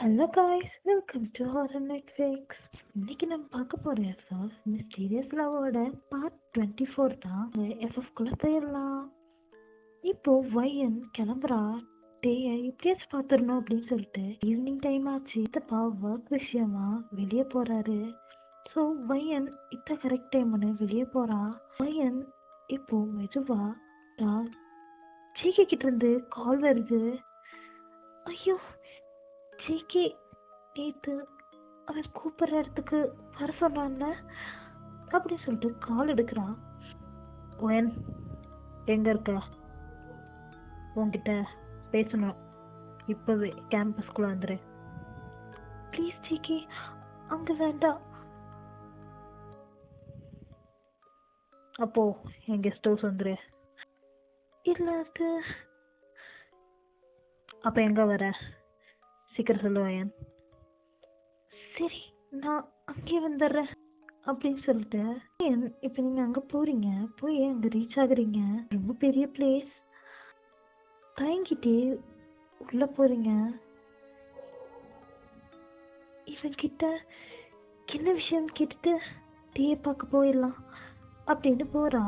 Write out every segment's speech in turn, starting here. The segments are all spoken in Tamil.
Hello guys, welcome to horror Netflix. இன்னைக்கு நம்ம பார்க்க போகிற எபிசோட் மிஸ்டீரியஸ் லவ்வோட பார்ட் 24 தான். எஃப்எஃப்குள்ளே போயிடலாம். இப்போ வையன் கிளம்புறா. டேயை இப்படியாச்சும் பார்த்துடணும் அப்படின்னு சொல்லிட்டு ஈவினிங் டைம் ஆச்சு. இதப்பா ஒர்க் விஷயமா வெளியே போகிறாரு. ஸோ வையன் இப்போ கரெக்ட் டைம்னு வெளியே போகிறா. வையன் இப்போ மெதுவா ஜிகே கிட்ட இருந்து கால் வருது. ஐயோ ஜிகே, நேற்று அவன் கூப்பிட்ற இடத்துக்கு வர சொன்னான்ல அப்படின்னு சொல்லிட்டு கால் எடுக்கிறான். ஓயன் எங்க இருக்க? உன்கிட்ட பேசணும், இப்பவே கேம்பஸ்குள்ள வந்துரு. ப்ளீஸ் ஜிகே, அங்க வேண்டாம். அப்போ என் கெஸ்ட் ஹவுஸ் வந்துரு. இல்லை அது. அப்போ எங்க வர? சீக்கிரம் சொல்லுவாயன். சரி, நான் அங்கே வந்துடுறேன் அப்படின்னு சொல்லிட்டு இப்போ நீங்கள் அங்கே போகிறீங்க. போய் அங்கே ரீச் ஆகுறீங்க. ரொம்ப பெரிய பிளேஸ். தயங்கிட்டே உள்ளே போகிறீங்க. இவன்கிட்ட என்ன விஷயம் கேட்டுட்டு டீயை பார்க்க போயிடலாம் அப்படின்னு போகிறா.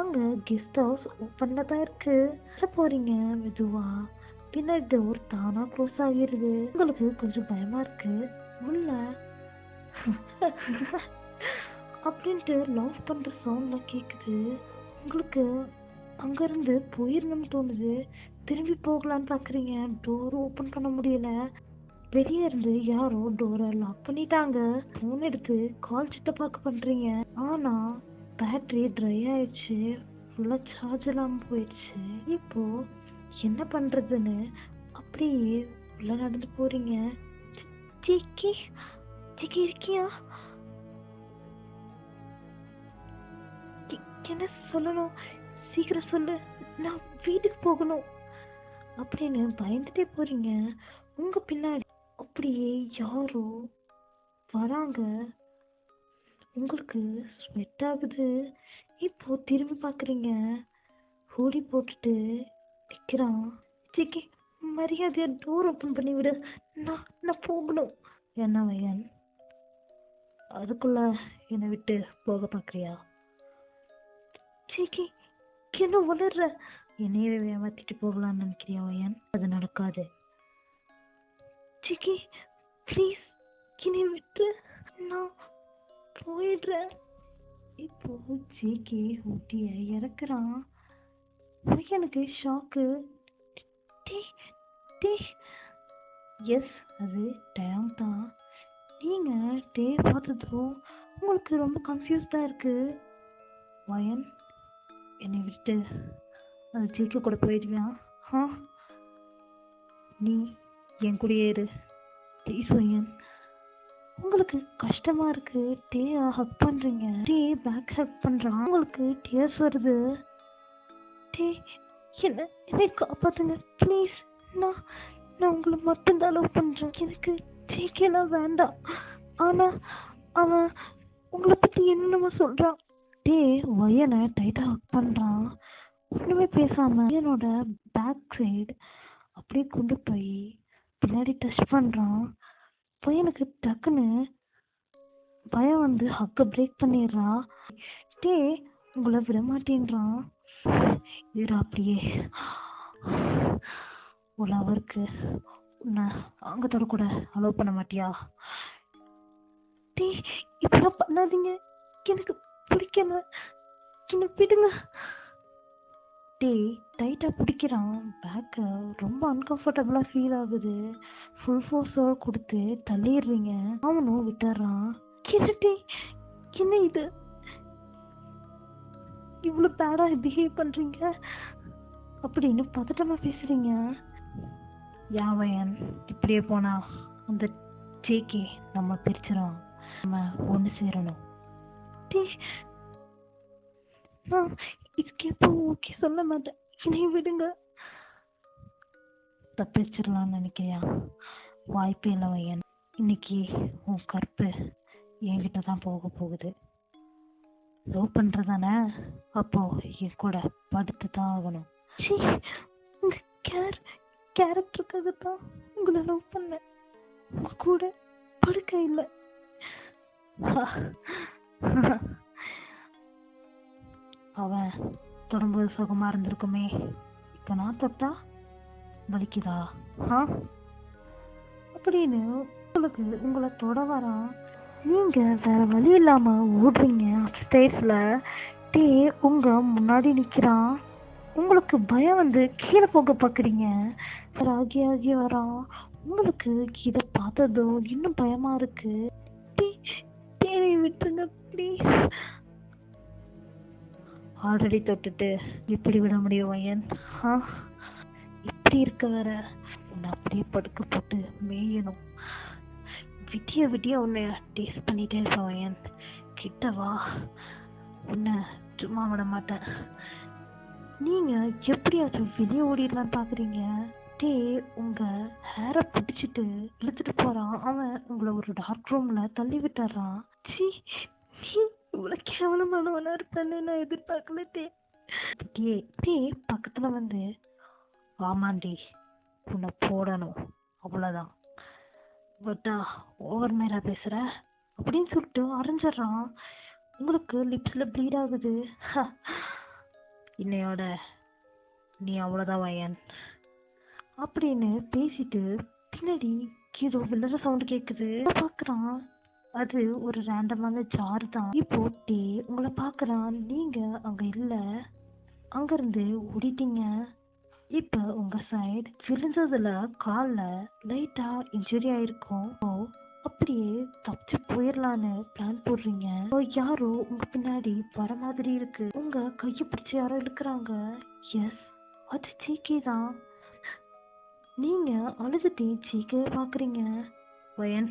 அங்கே கெஸ்ட் ஹவுஸ் ஓப்பனில் தான் இருக்குது. போகிறீங்க மெதுவா. பின்னாடி டோர் தானா க்ளோஸ் ஆகிருது. உங்களுக்கு கொஞ்சம் பயமா இருக்கு. உள்ள அப்படின்ட்டு லவ் பண்ற சவுண்ட்லாம் கேக்குது. உங்களுக்கு அங்கிருந்து போயிடணும்னு தோணுது. திரும்பி போகலான்னு பாக்குறீங்க. டோர் ஓபன் பண்ண முடியல. வெளியே இருந்து யாரோ டோரை லாக் பண்ணிட்டாங்க. போன் எடுத்து கால் சித்த பண்றீங்க. ஆனா பேட்டரி ட்ரை ஆயிடுச்சு. ஃபுல்லா சார்ஜ் இல்லாம போயிடுச்சு. இப்போ என்ன பண்றதுன்னு அப்படியே உள்ள நடந்து போறீங்க. ஜிகே, ஜிகே இருக்கியா? என்ன சொல்லணும்? சீக்கிரம் சொல்லு, நான் வீட்டுக்கு போகணும் அப்படின்னு பயந்துட்டே போறீங்க. உங்க பின்னாடி அப்படியே யாரோ வராங்க. உங்களுக்கு ஸ்வெட் ஆகுது. இப்போ திரும்பி பாக்குறீங்க. ஹூடி போட்டுட்டு நிற்கிறான். ஜிகே, மரியாதையா டோர் ஓப்பன் பண்ணி விடு. நான் போகணும். என்ன வையன், அதுக்குள்ள என்னை விட்டு போக பார்க்குறியா? ஜிகே, என்ன வளர்ற? என்னையவே ஏமாத்திட்டு போகலான்னு நினைக்கிறியா வையன்? அது நடக்காது. ஜிகே ப்ளீஸ், என்னை விட்டு, நான் போயிடுறேன். இப்போ ஜிகே ஊட்டிய இறக்குறான். எனக்கு ஷாக்கு. எஸ், அது டயம் தான். நீங்கள் டே பார்த்ததும் உங்களுக்கு ரொம்ப கன்ஃபியூஸ்டாக இருக்கு. வயன், என்னை விட்டு அது ஜிகே கூட போயிடுவியா? நீ என் கூடயே இரு ப்ளீஸ் வயன். உங்களுக்கு கஷ்டமாக இருக்கு. டே ஹக் பண்ணுறீங்க. டே பேக் ஹக் பண்ணுறான். உங்களுக்கு டியர்ஸ் வருது. என்னை காப்பாத்துங்க ப்ளீஸ். நான் உங்களை மட்டும்தான் லவ் பண்றேன். எனக்கு ஜிகேலாம் வேண்டாம். ஆனா அவன் உங்களை பத்தி என்னமோ சொல்றான். டே வயனை டைட்டா ஹக் பண்றான். ஒண்ணுமே பேசாம என்னோட பேக் சைடு அப்படியே கொண்டு போய் பின்னாடி டச் பண்றான். பையனுக்கு டக்குன்னு பயம் வந்து ஹக்க பிரேக் பண்ணிடுறான். டே உங்களை விட மாட்டேன்றான். இரு அப்படியே உள்ள அவருக்கு உன்னை அங்கத்தோட கூட அலோவ் பண்ண மாட்டியா? டே இப்பெல்லாம் பண்ணாதீங்க, எனக்கு பிடிக்கல, என்ன விடுங்க. டே டைட்டா பிடிக்கிறான். பேக்க ரொம்ப அன்கம்ஃபர்டபுளா ஃபீல் ஆகுது. ஃபுல் ஃபோர்ஸோட கொடுத்து தள்ளிடுறீங்க. அவனும் விட்டுறான். டே என்ன இது, இவ்வளோ பேடா பிஹேவ் பண்றீங்க அப்படின்னு பதட்டமா பேசுறீங்க. யாவையன், இப்படியே போனா அந்த ஜேகே நம்ம பிரிச்சிடும். நம்ம ஒன்று சேரணும். இதுக்கு எப்போ ஓகே சொல்ல மாட்டேன். என்னைய விடுங்க. தப்பிச்சிடலாம்னு நினைக்கிறியா? வாய்ப்பே இல்லை வையன். இன்னைக்கு உன் கற்பு என்கிட்ட தான் போக போகுது. லவ் பண்றதானே, அப்போ என் கூட படுத்து தான் ஆகணும். உங்க கேரக்டருக்காக தான் உங்களை லவ் பண்ணேன். உங்க கூட படுக்க இல்ல. அவன் தொடும்போது சுகமா இருந்திருக்குமே, இப்ப நான் தொட்டா வலிக்குதா அப்படின்னு உங்களுக்கு உங்களை தொட வரான். நீங்க வேற வழி இல்லாம ஓடுறீங்க அப்ஸ்டேர்ஸ்ல. டே உங்க முன்னாடி நிக்கிறான். உங்களுக்கு பயம் வந்து கீழே போக பாக்குறீங்க. ஆகி ஆகி வரான். உங்களுக்கு இதை பார்த்ததும் இன்னும் பயமா இருக்கு. விட்டுருங்க ப்ளீஸ். ஆல்ரெடி தொட்டுட்டு எப்படி விட முடியும் வயன்? இப்படி இருக்க வேற உன்னை அப்படியே படுக்க போட்டு மேயணும். விட்டிய விட்டிய உன்னை டேஸ்ட் பண்ணிட்டே இருப்பேன் வயன். கிட்ட வா, உன்னை சும்மா விட மாட்டேன். நீங்க எப்படியாச்சும் வெளியே ஓடிடலாம் பாக்குறீங்க. டே உங்க ஹேரை பிடிச்சிட்டு இழுத்துட்டு போறான். அவன் உங்களை ஒரு டார்க் ரூம்ல தள்ளி விட்டுறான். நீ இவ்வளவு கேவலமானவனா இருப்பேன்னு நான் எதிர்பார்க்கல. டே பக்கத்துல வந்து ஆமாண்டி உன்னை போடணும் அவ்வளவுதான், பட்டா ஓவர் மேரா பேசுற அப்படின்னு சொல்லிட்டு அரைஞ்சிடறான். உங்களுக்கு லிப்ஸ்ல ப்ளீட் ஆகுது. இன்னையோட நீ அவ்வளவுதான் வயன் அப்படின்னு பேசிட்டு பின்னாடி ஏதோ வில்லற சவுண்ட் கேக்குது. பாக்குறான், அது ஒரு ரேண்டமான ஜார் தான். இப்போ டே உங்களை பாக்குறான். நீங்க அங்க இல்ல, அங்க இருந்து ஓடிட்டீங்க. இப்ப உங்க சைடு விழுந்ததுல கால்ல லைட்டா இன்ஜுரி ஆயிருக்கும். அப்படியே தப்பிச்சு போயிடலான்னு பிளான் போடுறீங்க. யாரோ உங்க பின்னாடி வர மாதிரி இருக்கு. உங்க கைய பிடிச்சு யாரோ இழுக்கிறாங்க. எஸ், அது ஜிகே தான். நீங்க அழுதுட்டு ஜிகே பாக்குறீங்க. வயன்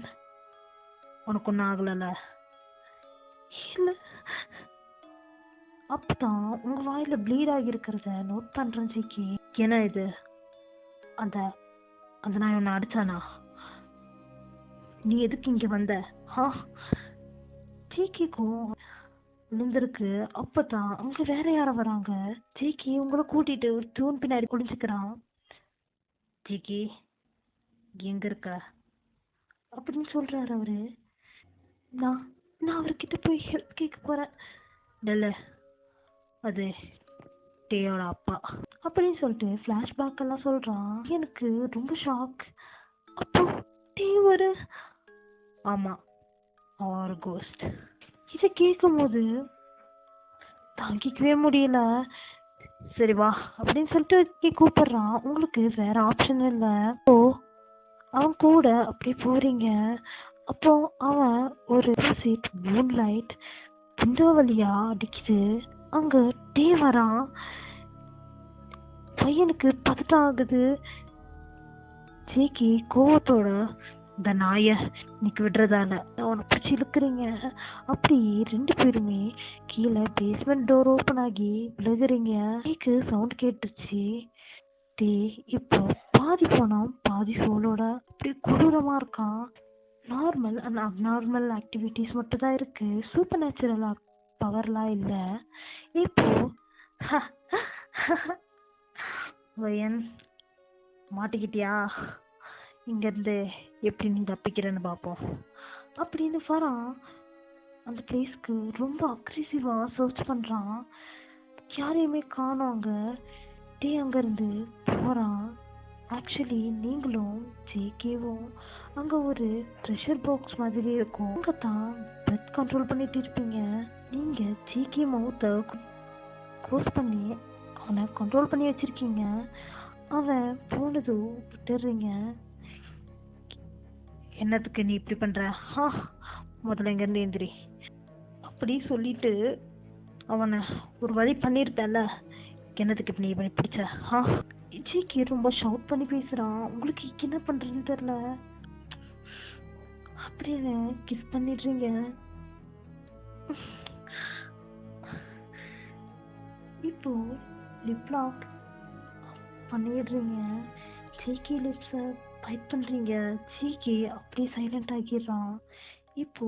உனக்கு ஒன்னும் ஆகல? இல்ல. அப்பதான் உங்க வாயில ப்ளீட் ஆகி இருக்கிறத நோட் பண்றேன் ஜிகே. என்ன இது? அந்த அந்த நாய் உன்னை அடிச்சானா? நீ எதுக்கு இங்க வந்த? ஜிகேக்கும் விழுந்திருக்கு. அப்பதான் அங்க வேற யார வராங்க. ஜிகே உங்களை கூட்டிட்டு ஒரு தூண் பின்னாடி குளிச்சுக்கிறான். ஜிகே எங்க இருக்க அப்படின்னு சொல்றாரு அவரு. நான் அவர்கிட்ட போய் ஹெல்ப் கேட்க போறேன். இல்ல, அது டேயோட அப்பா அப்படின்னு சொல்லிட்டு பிளாஷ்பேக் எல்லாம் சொல்றான். எனக்கு ரொம்ப ஷாக். அப்போ டே ஒரு ஆமா ஒரு கோஸ்ட். இதை கேட்கும் போது தாங்கிக்கவே முடியல. சரி வா அப்படின்னு சொல்லிட்டு கூப்பிடுறான். உங்களுக்கு வேற ஆப்ஷன் இல்ல. ஓ அவன் கூட அப்படியே போறீங்க. அப்போ அவன் ஒரு சீட் மூன் லைட் விண்டோ வழியா அடிக்குது. அங்க டே வரான். பையனுக்கு பதட்டம் ஆகுது. ஜேகி கோவத்தோட இந்த நாய இன்னைக்கு விடுறதால அவனை பிடிச்சி இழுக்கிறீங்க. அப்படி ரெண்டு பேருமே கீழே பேஸ்மெண்ட் டோர் ஓப்பன் ஆகி விழுகுறீங்க. சவுண்ட் கேட்டுச்சு. டே இப்போ பாதி போனான் பாதி சோலோட அப்படி கொடூரமா இருக்கான். நார்மல் அண்ட் அப்நார்மல் ஆக்டிவிட்டிஸ் மட்டும் தான் இருக்கு. சூப்பர் நேச்சுரல் பவர்லாம் இல்லை. இப்போ வயன் மாட்டிக்கிட்டியா? இங்கேருந்து எப்படி நீ தப்பிக்கிறேன்னு பார்ப்போம் அப்படின்னு வரான். அந்த பிளேஸ்க்கு ரொம்ப அக்ரெசிவாக சர்ச் பண்ணுறான். யாரையுமே காணோங்க. டே அங்கேருந்து போகிறான். ஆக்சுவலி நீங்களும் ஜேகேவும் அங்கே ஒரு ப்ரெஷர் பாக்ஸ் மாதிரி இருக்கும். அங்கே தான் பிரெத் கண்ட்ரோல் பண்ணிட்டு இருப்பீங்க. நீங்கள் ஜேகே மவுத்தை க்ளோஸ் பண்ணி அவனை கண்ட்ரோல் பண்ணி வச்சிருக்கீங்க. அவன் போனதும் விட்டுறீங்க. என்னத்துக்கு நீ இப்படி பண்ற? முதல்ல இங்கேருந்து எந்திரி அப்படி சொல்லிட்டு அவனை ஒரு வழி பண்ணிருட்டல. என்னத்துக்கு இப்ப நீ பண்ணி பிடிச்ச? ஜிகே ரொம்ப ஷவுட் பண்ணி பேசுறான். உங்களுக்கு என்ன பண்றதுன்னு தெரியல. அப்படின்னு கிஸ் பண்ணிடுறீங்க. இப்போ லிப் லாக் பண்ணிடுறீங்க. ஜிகே லிப்ஸை பைட் பண்றீங்க. ஜிகே அப்படியே சைலண்ட் ஆகிடுறான். இப்போ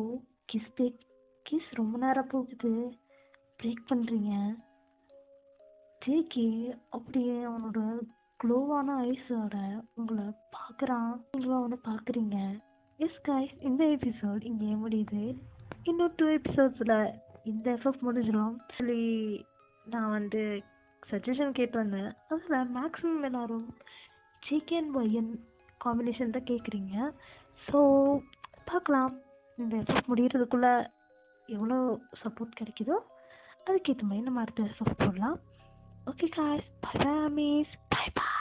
கிஸ் ரொம்ப நேரம் போகுது. பிரேக் பண்றீங்க. ஜிகே அப்படியே அவனோட க்ளோவான ஐஸோட உங்களை பார்க்குறான். நீங்களும் அவனை பார்க்குறீங்க. எஸ் காய்ஸ், இந்த எபிசோட் இங்கே முடியுது. இன்னும் 2 எபிசோட்ஸில் இந்த எஃப்எஃப் முடிஞ்சிடும் சொல்லி நான் சஜஷன் கேட்டு வந்தேன். அதில் மேக்ஸிமம் எல்லாரும் சிக்கன் ஒய்யன் காம்பினேஷன் தான் கேட்குறீங்க. ஸோ பார்க்கலாம் இந்த எஃப்எஃப் முடிகிறதுக்குள்ளே எவ்வளோ சப்போர்ட் கிடைக்குதோ அதுக்கேற்ற மாதிரி நம்ம அடுத்த எஃப்எஃப் போடலாம். ஓகே காய்ஸ், பை பை அமீஸ், பை பை.